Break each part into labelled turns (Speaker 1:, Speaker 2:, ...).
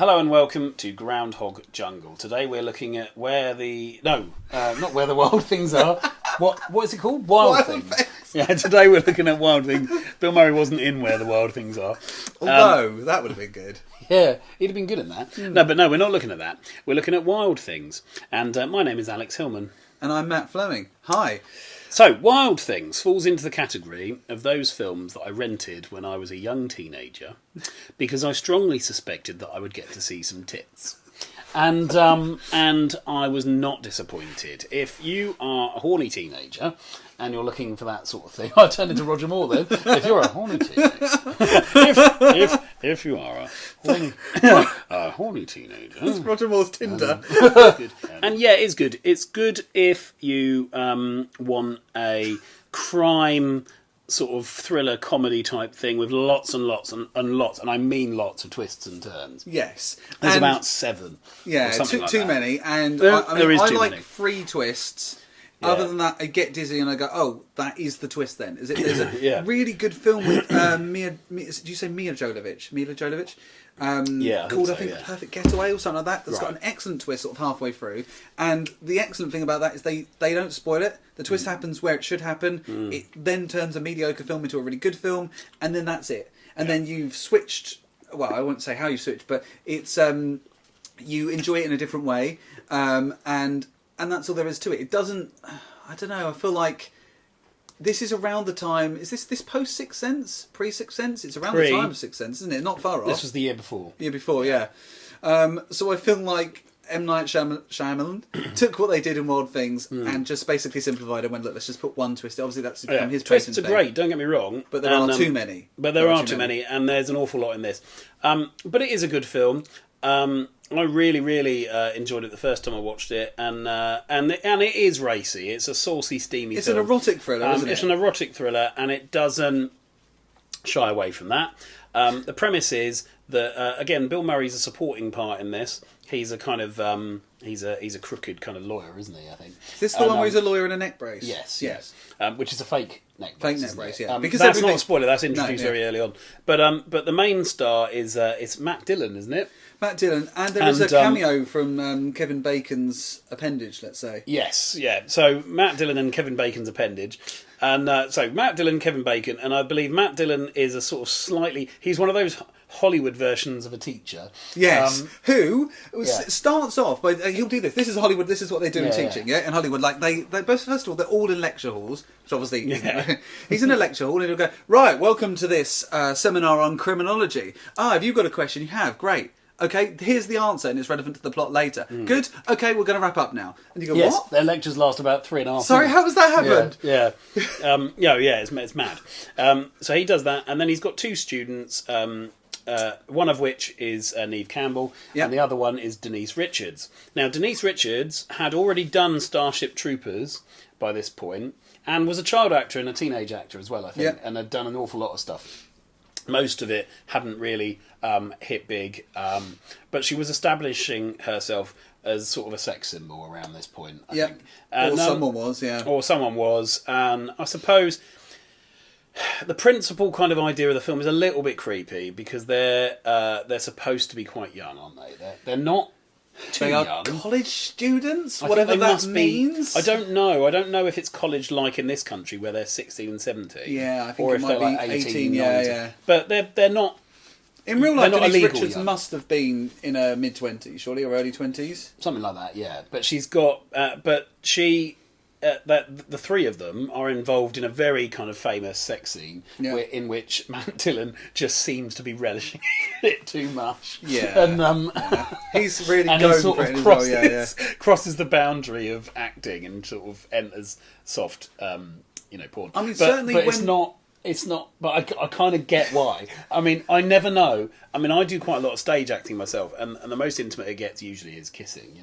Speaker 1: Hello and welcome to Groundhog Jungle. Today we're looking at not where the wild things are. What is it called? Wild Things. Yeah, today we're looking at Wild Things. Bill Murray wasn't in Where the Wild Things Are.
Speaker 2: Although, that would have been good.
Speaker 1: Yeah, he'd have been good in that. No, we're not looking at that. We're looking at Wild Things. And my name is Alex Hillman.
Speaker 2: And I'm Matt Fleming. Hi.
Speaker 1: So, Wild Things falls into the category of those films that I rented when I was a young teenager because I strongly suspected that I would get to see some tits. And I was not disappointed. If you are a horny teenager and you're looking for that sort of thing, I turned into Roger Moore then. If you're a horny teenager, if you are a horny teenager,
Speaker 2: it's Roger Moore's Tinder.
Speaker 1: And yeah, it's good. It's good if you want a crime sort of thriller comedy type thing with lots and lots and lots, and I mean lots of twists and turns.
Speaker 2: Yes.
Speaker 1: There's about 7.
Speaker 2: Yeah, too many. And
Speaker 1: there is
Speaker 2: I
Speaker 1: too
Speaker 2: like
Speaker 1: many.
Speaker 2: 3 twists.
Speaker 1: Yeah.
Speaker 2: Other than that, I get dizzy and I go, oh, that is the twist then. There's a
Speaker 1: Yeah.
Speaker 2: really good film with did you say Mila Jovovich? Called, I think, Perfect Getaway or something like that. That's got an excellent twist sort of halfway through. And the excellent thing about that is they don't spoil it. The twist happens where it should happen. It then turns a mediocre film into a really good film. And then that's it. And then you've switched... Well, I won't say how you switched, but it's... you enjoy it in a different way. And that's all there is to it. It doesn't... I don't know. I feel like... This is around the time... Is this post Sixth Sense? Pre-Sixth Sense? It's around the time of Sixth Sense, isn't it? Not far off.
Speaker 1: This was the year before.
Speaker 2: The year before, yeah. So I feel like M. Night Shyamalan took what they did in Wild Things and just basically simplified and went, look, let's just put one twist. Obviously, that's from his
Speaker 1: twists are great, don't get me wrong.
Speaker 2: But there are too many.
Speaker 1: But there are too many, and there's an awful lot in this. But it is a good film. I really, really enjoyed it the first time I watched it, and it is racy. It's a saucy, steamy film.
Speaker 2: It's an erotic thriller, isn't it?
Speaker 1: It's an erotic thriller, and it doesn't shy away from that. The premise is that again, Bill Murray's a supporting part in this. He's a kind of he's a crooked kind of lawyer, isn't he? I think.
Speaker 2: Is this the one where he's a lawyer in a neck brace?
Speaker 1: Yes. Which is a fake neck brace.
Speaker 2: Fake neck brace, yeah.
Speaker 1: Because that's not a spoiler. That's introduced very early on. But the main star is it's Matt Dillon, isn't it?
Speaker 2: Matt Dillon, and there is a cameo from Kevin Bacon's appendage, let's say.
Speaker 1: Yes, yeah. So Matt Dillon and Kevin Bacon's appendage. And so Matt Dillon, Kevin Bacon, and I believe Matt Dillon is a sort of he's one of those Hollywood versions of a teacher.
Speaker 2: Yes, who starts off by, he'll do this. This is Hollywood, this is what they do in teaching, in Hollywood. Like, they first of all, they're all in lecture halls, which obviously, he's in a lecture hall, and he'll go, right, welcome to this seminar on criminology. Have you got a question? You have, great. Okay, here's the answer, and it's relevant to the plot later. Good. Okay, we're going to wrap up now. And you go, what?
Speaker 1: Their lectures last about 3.5 minutes.
Speaker 2: Sorry, how has that happened?
Speaker 1: Yeah. It's mad. So he does that, and then he's got 2 students. One of which is Neve Campbell, and the other one is Denise Richards. Now, Denise Richards had already done Starship Troopers by this point, and was a child actor and a teenage actor as well, I think, and had done an awful lot of stuff. Most of it hadn't really hit big, but she was establishing herself as sort of a sex symbol around this point, I think. And, Or someone was, and I suppose the principal kind of idea of the film is a little bit creepy because they're supposed to be quite young, aren't they? They're not too young.
Speaker 2: They are college students, whatever that means.
Speaker 1: I don't know. I don't know if it's college-like in this country where they're 16 and 17.
Speaker 2: Yeah, I think
Speaker 1: or
Speaker 2: it
Speaker 1: if
Speaker 2: might
Speaker 1: they're
Speaker 2: be
Speaker 1: like
Speaker 2: 18, yeah.
Speaker 1: But they're not.
Speaker 2: In real life, Denise Richards
Speaker 1: young.
Speaker 2: must have been in her mid-20s, surely, or early 20s.
Speaker 1: Something like that, yeah. But she's got. The 3 of them are involved in a very kind of famous sex scene in which Matt Dillon just seems to be relishing it too much.
Speaker 2: Yeah,
Speaker 1: and
Speaker 2: he's really
Speaker 1: and
Speaker 2: going
Speaker 1: he sort
Speaker 2: for
Speaker 1: of
Speaker 2: it
Speaker 1: crosses the boundary of acting and sort of enters soft, porn.
Speaker 2: I mean,
Speaker 1: but it's not. But I kind of get why. I mean, I never know. I mean, I do quite a lot of stage acting myself, and the most intimate it gets usually is kissing,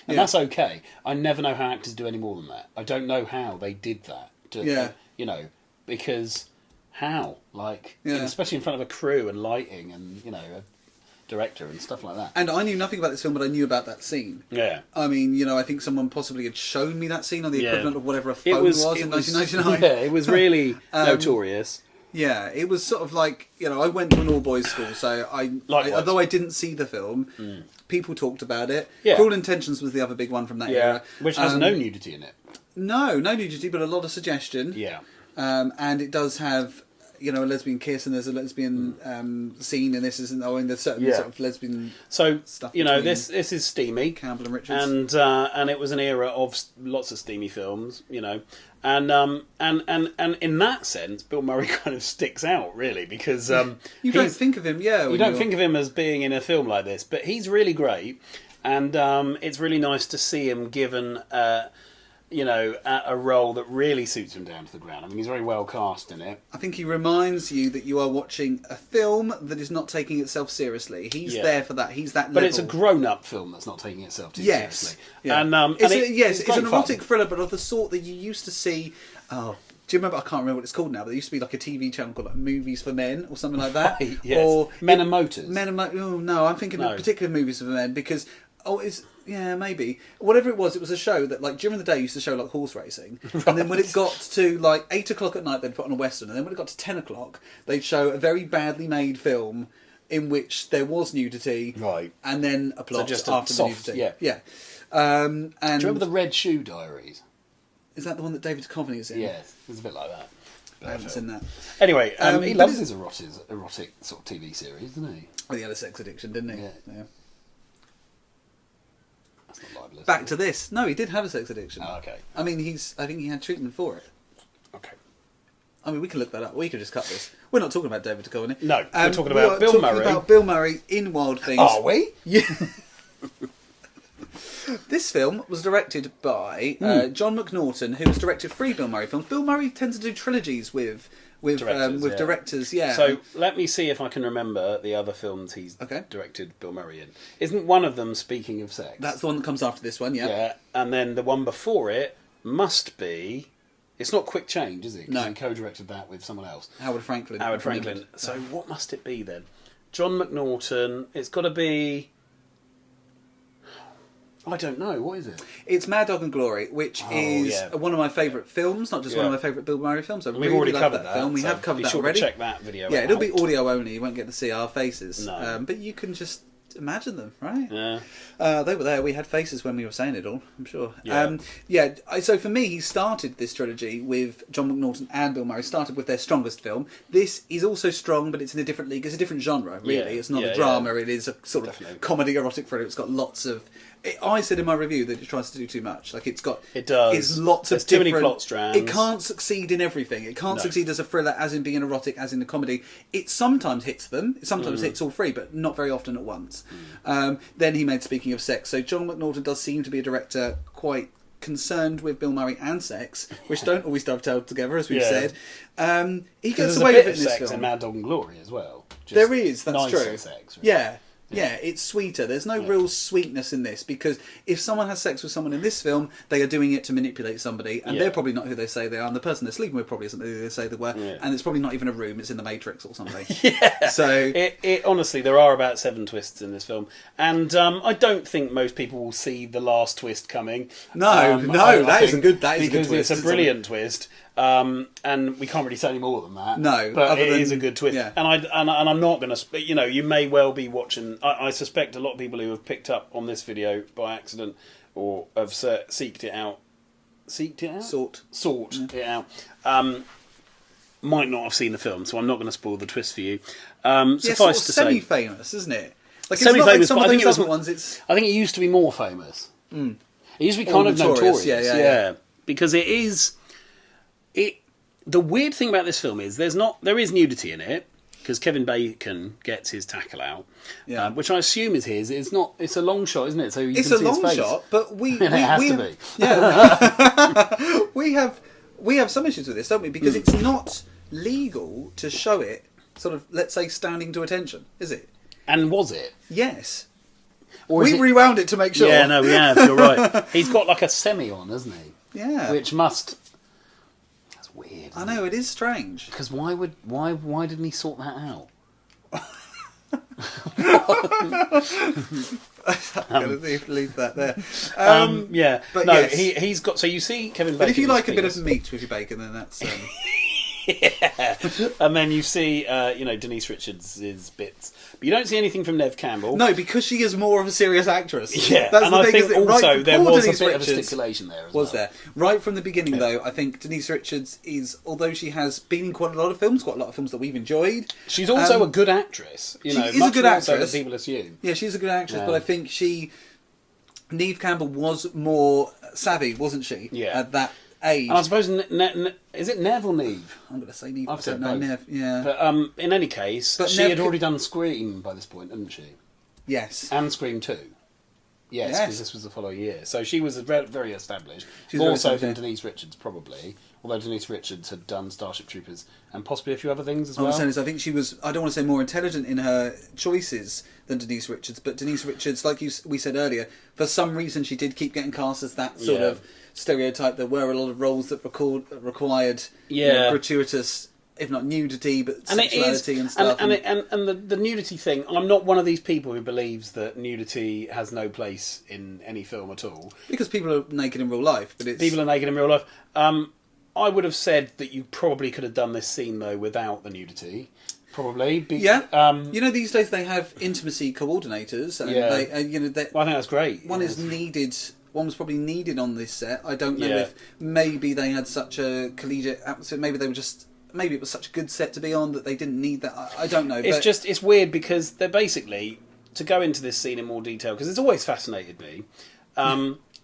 Speaker 1: and that's okay. I never know how actors do any more than that. I don't know how they did that. Because how? Especially in front of a crew and lighting and a director and stuff like that.
Speaker 2: And I knew nothing about this film, but I knew about that scene.
Speaker 1: Yeah.
Speaker 2: I mean, I think someone possibly had shown me that scene on the equivalent of whatever a phone was in 1999.
Speaker 1: Yeah, it was really notorious.
Speaker 2: Yeah, it was sort of like, I went to an all-boys school, so although I didn't see the film, people talked about it.
Speaker 1: Yeah.
Speaker 2: Cruel Intentions was the other big one from that era.
Speaker 1: Which has no nudity in it.
Speaker 2: No nudity, but a lot of suggestion.
Speaker 1: Yeah.
Speaker 2: And it does have, a lesbian kiss, and there's a lesbian scene in this, isn't there? And there's certain sort of lesbian stuff.
Speaker 1: This is steamy.
Speaker 2: Campbell and Richards.
Speaker 1: And it was an era of lots of steamy films, And in that sense, Bill Murray kind of sticks out, really, because
Speaker 2: you don't think of him,
Speaker 1: you don't think of him as being in a film like this, but he's really great, and it's really nice to see him given, a role that really suits him down to the ground. I mean, he's very well cast in it.
Speaker 2: I think he reminds you that you are watching a film that is not taking itself seriously. He's there for that. He's that level.
Speaker 1: But it's a grown-up film that's not taking itself too seriously.
Speaker 2: Yeah.
Speaker 1: And
Speaker 2: it's an erotic thriller, but of the sort that you used to see. Oh, do you remember? I can't remember what it's called now, but there used to be like a TV channel called like Movies for Men or something like that.
Speaker 1: Right, yes. Or Men and Motors.
Speaker 2: Oh no, I'm thinking of particular Movies for Men because maybe whatever it was a show that like during the day used to show like horse racing, right. And then when it got to like 8 o'clock at night they'd put on a western, and then when it got to 10 o'clock they'd show a very badly made film in which there was nudity,
Speaker 1: right,
Speaker 2: and then a plot after the nudity.
Speaker 1: Yeah.
Speaker 2: And
Speaker 1: do you remember the Red Shoe Diaries?
Speaker 2: Is that the one that David Duchovny is in?
Speaker 1: Yes, it's a bit like that.
Speaker 2: I haven't seen that.
Speaker 1: Anyway, he loves his erotic sort of TV series, doesn't he?
Speaker 2: Well, he had a sex addiction, didn't he?
Speaker 1: Yeah. That's not libelous.
Speaker 2: Back to this. No, he did have a sex addiction.
Speaker 1: Oh, okay.
Speaker 2: I mean, I think he had treatment for it.
Speaker 1: Okay.
Speaker 2: I mean, we can look that up. We could just cut this. We're not talking about David Duchovny.
Speaker 1: No, we're talking about Bill Murray.
Speaker 2: About Bill Murray in Wild Things.
Speaker 1: Are we?
Speaker 2: Yeah. This film was directed by John McNaughton, who has directed 3 Bill Murray films. Bill Murray tends to do trilogies with directors. Yeah.
Speaker 1: So let me see if I can remember the other films he's directed Bill Murray in. Isn't one of them Speaking of Sex?
Speaker 2: That's the one that comes after this one. Yeah.
Speaker 1: Yeah, and then the one before it must be. It's not Quick Change, is it?
Speaker 2: No.
Speaker 1: He co-directed that with someone else.
Speaker 2: Howard Franklin.
Speaker 1: So what must it be then? John McNaughton. It's got to be. I don't know. What is it?
Speaker 2: It's Mad Dog and Glory, which is one of my favourite films, not just one of my favourite Bill Murray films.
Speaker 1: We've already covered that
Speaker 2: film. We have covered that already.
Speaker 1: Check that video.
Speaker 2: Yeah, it'll be audio only. You won't get to see our faces.
Speaker 1: No.
Speaker 2: But you can just imagine them, right?
Speaker 1: Yeah.
Speaker 2: They were there. We had faces when we were saying it all, I'm sure.
Speaker 1: Yeah.
Speaker 2: So for me, he started this trilogy with John McNaughton and Bill Murray. Started with their strongest film. This is also strong, but it's in a different league. It's a different genre, really.
Speaker 1: Yeah.
Speaker 2: It's not a drama.
Speaker 1: Yeah.
Speaker 2: It is a sort of comedy erotic thriller. It's got lots of... I said in my review that it tries to do too much. Like it does. It's lots of
Speaker 1: too many plot strands.
Speaker 2: It can't succeed in everything. It can't succeed as a thriller, as in being erotic, as in a comedy. It sometimes hits them. It sometimes hits all 3, but not very often at once. Then he made Speaking of Sex. So John McNaughton does seem to be a director quite concerned with Bill Murray and sex, which don't always dovetail together, as we've said. He gets away with it in this film.
Speaker 1: And Mad Dog and Glory as well.
Speaker 2: There is. That's true.
Speaker 1: Sex, right?
Speaker 2: Yeah. Yeah, it's sweeter. There's no real sweetness in this, because if someone has sex with someone in this film, they are doing it to manipulate somebody, and they're probably not who they say they are, and the person they're sleeping with probably isn't who they say they were, and it's probably not even a room, it's in the Matrix or something. So
Speaker 1: it honestly, there are about 7 twists in this film, and I don't think most people will see the last twist coming.
Speaker 2: That is a good twist.
Speaker 1: Because it's a brilliant twist. And we can't really say any more than that.
Speaker 2: No,
Speaker 1: but it is a good twist. Yeah. And I'm not going to. You may well be watching. I suspect a lot of people who have picked up on this video by accident or have seeked it out. Sought it out. Might not have seen the film, so I'm not going to spoil the twist for you. Suffice to say,
Speaker 2: semi-famous, isn't it? Like
Speaker 1: semi-famous,
Speaker 2: but
Speaker 1: I think it was.
Speaker 2: Ones, it's...
Speaker 1: I think it used to be more famous. It used to be kind of notorious. Yeah. Because it is. The weird thing about this film is there is nudity in it, because Kevin Bacon gets his tackle out, which I assume is his. It's not. It's a long shot, isn't it? So
Speaker 2: it's a long shot, but it
Speaker 1: has to be.
Speaker 2: Yeah, we have some issues with this, don't we? Because it's not legal to show it. Sort of, let's say, standing to attention, is it?
Speaker 1: And was it?
Speaker 2: Yes. Or we rewound it to make sure.
Speaker 1: Yeah, no, we have. You're right. He's got like a semi on, hasn't he?
Speaker 2: Yeah.
Speaker 1: Which must. Weird.
Speaker 2: I know, it is strange.
Speaker 1: Because why didn't he sort that out?
Speaker 2: I'm going to leave that there.
Speaker 1: But no, yes. He's got. So you see Kevin Bacon.
Speaker 2: But if you like a bit of meat with your bacon, then that's.
Speaker 1: Yeah. And then you see, Denise Richards' bits. But you don't see anything from Neve Campbell.
Speaker 2: No, because she is more of a serious actress.
Speaker 1: Yeah,
Speaker 2: that's
Speaker 1: and
Speaker 2: the
Speaker 1: I
Speaker 2: thing,
Speaker 1: think also there was Denise a bit
Speaker 2: Richards
Speaker 1: of a stipulation there as well.
Speaker 2: Was there? Right from the beginning, though, I think Denise Richards is, although she has been in quite a lot of films that we've enjoyed.
Speaker 1: She's also a good actress.
Speaker 2: She is a good actress.
Speaker 1: Than people assume.
Speaker 2: Yeah, she's a good actress, but I think Neve Campbell was more savvy, wasn't she?
Speaker 1: Yeah.
Speaker 2: At that age.
Speaker 1: And I suppose, is it Neve or Neve?
Speaker 2: I'm going to say Neve.
Speaker 1: I've said both.
Speaker 2: Neve, yeah.
Speaker 1: But in any case, she
Speaker 2: Neve
Speaker 1: had already done Scream by this point, hadn't she?
Speaker 2: Yes.
Speaker 1: And Scream 2. Yes, because this was the following year. So she was very established.
Speaker 2: She's
Speaker 1: More
Speaker 2: very
Speaker 1: so
Speaker 2: established,
Speaker 1: than Denise Richards, probably. Although Denise Richards had done Starship Troopers and possibly a few other things as well.
Speaker 2: What I'm saying is, I think she was, I don't want to say more intelligent in her choices than Denise Richards, but Denise Richards, like we said earlier, for some reason she did keep getting cast as that sort of stereotype. There were a lot of roles that required gratuitous, if not nudity, but sexuality and stuff.
Speaker 1: And the nudity thing, I'm not one of these people who believes that nudity has no place in any film at all.
Speaker 2: Because people are naked in real life. But it's...
Speaker 1: People are naked in real life. I would have said that you probably could have done this scene, though, without the nudity. Probably.
Speaker 2: These days they have intimacy coordinators. And they,
Speaker 1: well, I think that's great.
Speaker 2: One is needed... One was probably needed on this set. I don't know if maybe they had such a collegiate atmosphere. Maybe they were just... Maybe it was such a good set to be on that they didn't need that. I don't know.
Speaker 1: It's weird because they're basically, to go into this scene in more detail, because it's always fascinated me,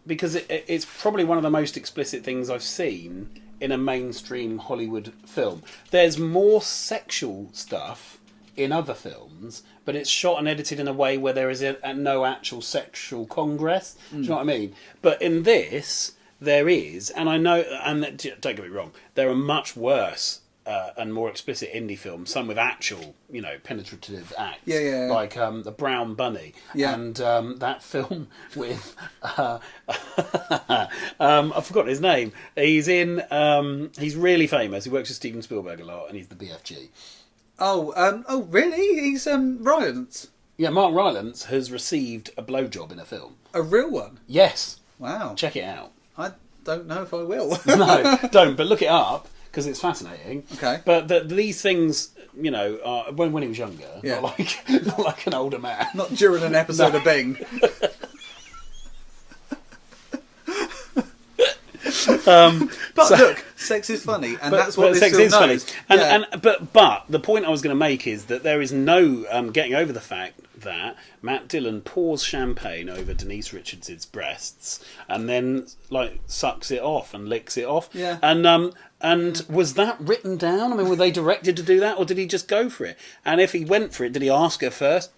Speaker 1: because it's probably one of the most explicit things I've seen in a mainstream Hollywood film. There's more sexual stuff in other films, but it's shot and edited in a way where there is no actual sexual congress. Do you know what I mean? But in this, there is, and I know, and don't get me wrong, there are much worse and more explicit indie films, some with actual, penetrative acts, like The Brown Bunny, and that film with I've forgotten his name. He's in, he's really famous. He works with Steven Spielberg a lot, and he's the BFG.
Speaker 2: Oh, really? He's Rylance.
Speaker 1: Yeah, Mark Rylance has received a blowjob in a film.
Speaker 2: A real one?
Speaker 1: Yes.
Speaker 2: Wow.
Speaker 1: Check it out.
Speaker 2: I don't know if I will.
Speaker 1: No, don't. But look it up. Because it's fascinating.
Speaker 2: Okay.
Speaker 1: But these things, are, when he was younger, not like an older man.
Speaker 2: Not during an episode of Bing. Look, sex is funny, and that's what this film knows.
Speaker 1: Funny. But the point I was going to make is that there is no getting over the fact that Matt Dillon pours champagne over Denise Richards' breasts and then sucks it off and licks it off.
Speaker 2: Yeah.
Speaker 1: And was that written down? I mean, were they directed to do that, or did he just go for it? And if he went for it, did he ask her first?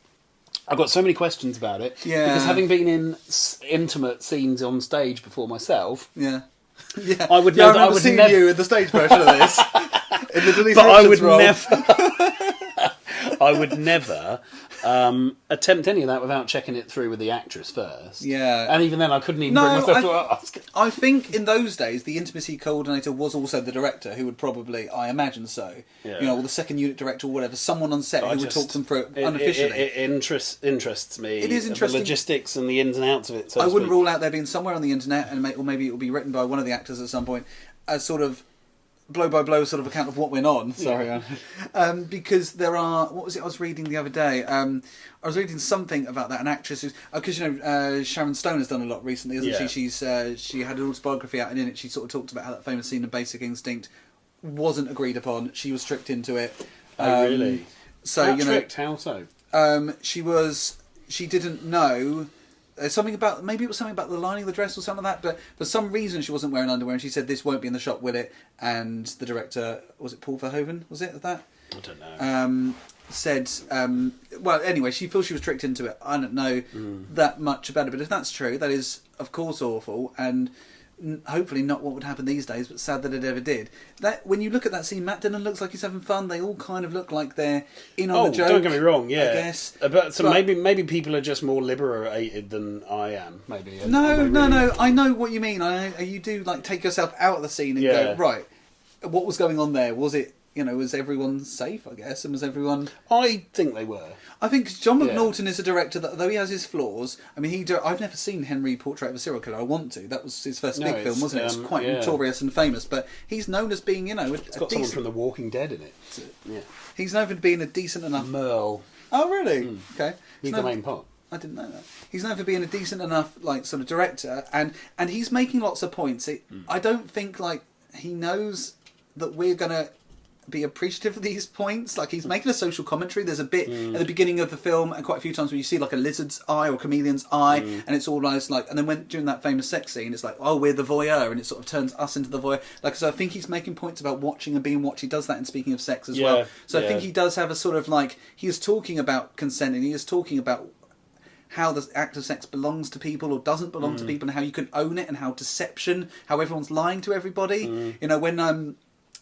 Speaker 1: I've got so many questions about it.
Speaker 2: Yeah.
Speaker 1: Because having been in intimate scenes on stage before myself,
Speaker 2: yeah,
Speaker 1: I would.
Speaker 2: I remember seeing you in the stage version of this. In the Denise Richards role.
Speaker 1: I would never attempt any of that without checking it through with the actress first.
Speaker 2: Yeah.
Speaker 1: And even then, I couldn't even bring myself to ask.
Speaker 2: I think in those days, the intimacy coordinator was also the director, who would probably, I imagine so, or the second unit director or whatever, someone on set who would talk them through it unofficially.
Speaker 1: It interests me.
Speaker 2: It is interesting.
Speaker 1: The logistics and the ins and outs of it.
Speaker 2: I wouldn't rule out there being somewhere on the internet, or maybe it will be written by one of the actors at some point, as sort of blow by blow sort of account of what went on. Sorry, because there are. What was it I was reading the other day? I was reading something about that. An actress who's because Sharon Stone has done a lot recently, hasn't she? She had an autobiography out, and in it she sort of talked about how that famous scene in Basic Instinct wasn't agreed upon. She was tricked into it.
Speaker 1: Oh, really?
Speaker 2: So
Speaker 1: tricked? How so?
Speaker 2: She didn't know. Something about maybe it was something about the lining of the dress or something like that, but for some reason she wasn't wearing underwear, and she said this won't be in the shot, will it? And the director, was it Paul Verhoeven? Was it that?
Speaker 1: I don't know.
Speaker 2: Said well, anyway, she feels she was tricked into it. I don't know that much about it, but if that's true, that is of course awful, and hopefully not what would happen these days, but sad that it ever did. That when you look at that scene, Matt Dillon looks like he's having fun. They all kind of look like they're in on the joke.
Speaker 1: Don't get me wrong, yeah.
Speaker 2: I guess.
Speaker 1: But maybe people are just more liberated than I am. Maybe.
Speaker 2: No. I know what you mean. You do take yourself out of the scene and go right. What was going on there? Was it was everyone safe, I guess, and was everyone...
Speaker 1: I think they were.
Speaker 2: I think John McNaughton is a director that, though he has his flaws, I mean, I've never seen Henry Portrait of a Serial Killer. I want to. That was his first big film, wasn't it? It's quite notorious and famous, but he's known as being,
Speaker 1: it's got someone from The Walking Dead in it. Yeah.
Speaker 2: He's known for being a decent enough...
Speaker 1: Merle.
Speaker 2: Oh, really? Okay.
Speaker 1: He's the main part.
Speaker 2: I didn't know that. He's known for being a decent enough, like, sort of director, and he's making lots of points. I don't think, like, he knows that we're going to be appreciative of these points. Like, he's making a social commentary. There's a bit at the beginning of the film, and quite a few times, where you see like a lizard's eye or a chameleon's eye, and it's almost like, and then during that famous sex scene, it's like, oh, we're the voyeur, and it sort of turns us into the voyeur. Like, so I think he's making points about watching and being watched. He does that in Speaking of Sex as well. So I think he does have a sort of like, he is talking about consent, and he is talking about how the act of sex belongs to people or doesn't belong to people, and how you can own it, and how deception, how everyone's lying to everybody. When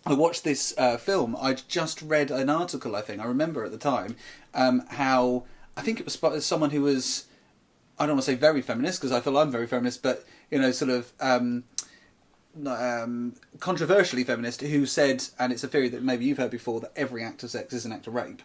Speaker 2: I watched this film, I'd just read an article, I remember at the time, how, I think it was someone who was, I don't want to say very feminist, because I feel I'm very feminist, but, sort of controversially feminist, who said, and it's a theory that maybe you've heard before, that every act of sex is an act of rape.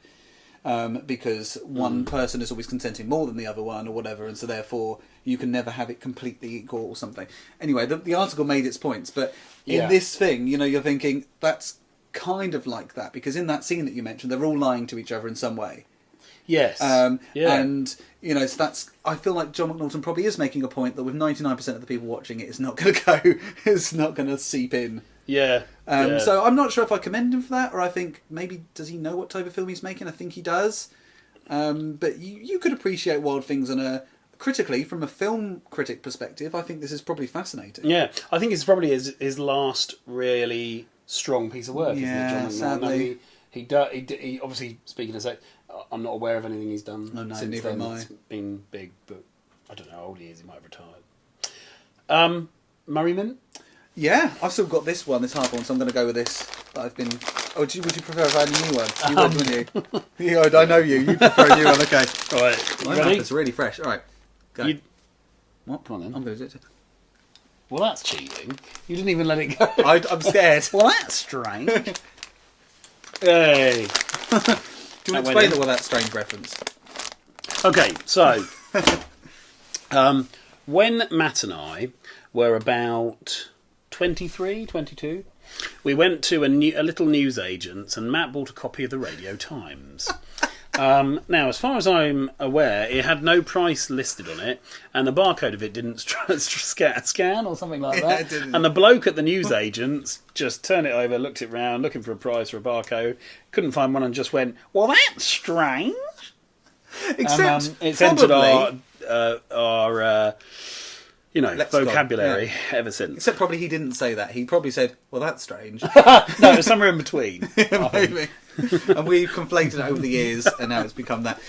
Speaker 2: Because one person is always consenting more than the other one or whatever, and so therefore you can never have it completely equal or something. Anyway, the article made its points, but in this thing, you're thinking, that's kind of like that, because in that scene that you mentioned, they're all lying to each other in some way.
Speaker 1: Yes.
Speaker 2: And, so that's, I feel like John McNaughton probably is making a point that with 99% of the people watching it, it's not going to go, it's not going to seep in.
Speaker 1: Yeah.
Speaker 2: So I'm not sure if I commend him for that, or I think maybe, does he know what type of film he's making? I think he does. But you could appreciate Wild Things critically, from a film critic perspective. I think this is probably fascinating. Yeah,
Speaker 1: I think it's probably his last really strong piece of work, isn't it, John McNaughton?
Speaker 2: Sadly.
Speaker 1: He obviously, speaking of sex, I'm not aware of anything he's done since then. It's been big, but I don't know how old he is. He might have retired. Murray Mint?
Speaker 2: Yeah, I've still got this hard one, so I'm going to go with this. That I've been. Oh, would you prefer if I had a new one? You would, wouldn't you? I know you. You prefer a new one. Okay.
Speaker 1: All right.
Speaker 2: Ready? It's really fresh. All right. Go. What?
Speaker 1: Come on then.
Speaker 2: I'm going to do it.
Speaker 1: Well, that's cheating. You didn't even let it go.
Speaker 2: I'm scared.
Speaker 1: Well, that's strange. Hey.
Speaker 2: Do you want to explain what that strange reference?
Speaker 1: Okay, so when Matt and I were about 23, 22, we went to a little newsagent's, and Matt bought a copy of the Radio Times. Now, as far as I'm aware, it had no price listed on it, and the barcode of it didn't scan or something like that.
Speaker 2: It didn't.
Speaker 1: And the bloke at the newsagent's just turned it over, looked it round, looking for a price or a barcode, couldn't find one, and just went, "Well, that's strange."
Speaker 2: Except,
Speaker 1: it's entered our vocabulary ever since.
Speaker 2: Except probably he didn't say that. He probably said, "Well, that's strange."
Speaker 1: No, it was somewhere in between.
Speaker 2: Maybe. And we've conflated it over the years, and now it's become that.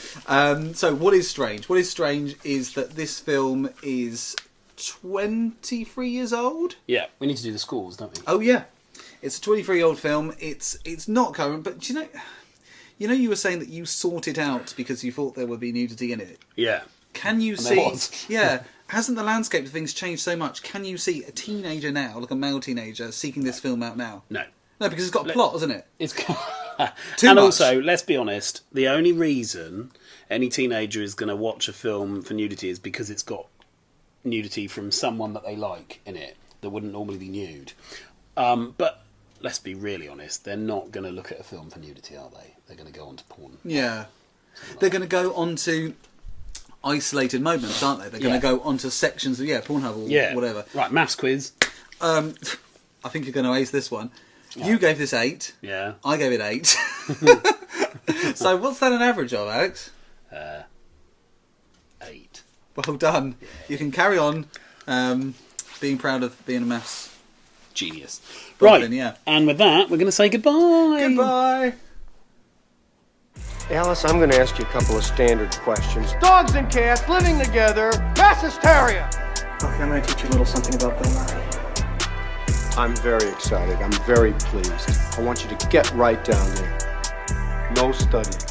Speaker 2: So what is strange? What is strange is that this film is 23 years old.
Speaker 1: Yeah, we need to do the scores, don't we?
Speaker 2: Oh yeah, it's a 23-year-old film. It's not current, but you were saying that you sought it out because you thought there would be nudity in it.
Speaker 1: Yeah.
Speaker 2: Can you see? Yeah. Hasn't the landscape of things changed so much? Can you see a teenager now, like a male teenager, seeking this film out now?
Speaker 1: No.
Speaker 2: No, because it's got a plot, hasn't it?
Speaker 1: It's
Speaker 2: Too
Speaker 1: and
Speaker 2: much.
Speaker 1: Also, let's be honest, the only reason any teenager is going to watch a film for nudity is because it's got nudity from someone that they like in it that wouldn't normally be nude. But let's be really honest, they're not going to look at a film for nudity, are they? They're going to go on to porn.
Speaker 2: Yeah. They're going to go on to isolated moments, aren't they? They're going to go onto sections of Pornhub or whatever.
Speaker 1: Right, maths quiz.
Speaker 2: I think you're going to ace this one. You gave this 8.
Speaker 1: Yeah.
Speaker 2: I gave it 8. So what's that an average of, Alex?
Speaker 1: 8.
Speaker 2: Well done. Yeah. You can carry on being proud of being a maths
Speaker 1: genius. Right.
Speaker 2: Yeah.
Speaker 1: And with that, we're going to say goodbye.
Speaker 2: Goodbye.
Speaker 3: Alice, I'm going to ask you a couple of standard questions. Dogs and cats living together, mass hysteria.
Speaker 4: Okay, I'm going to teach you a little something about Bill Murray.
Speaker 3: I'm very excited. I'm very pleased. I want you to get right down there. No studying.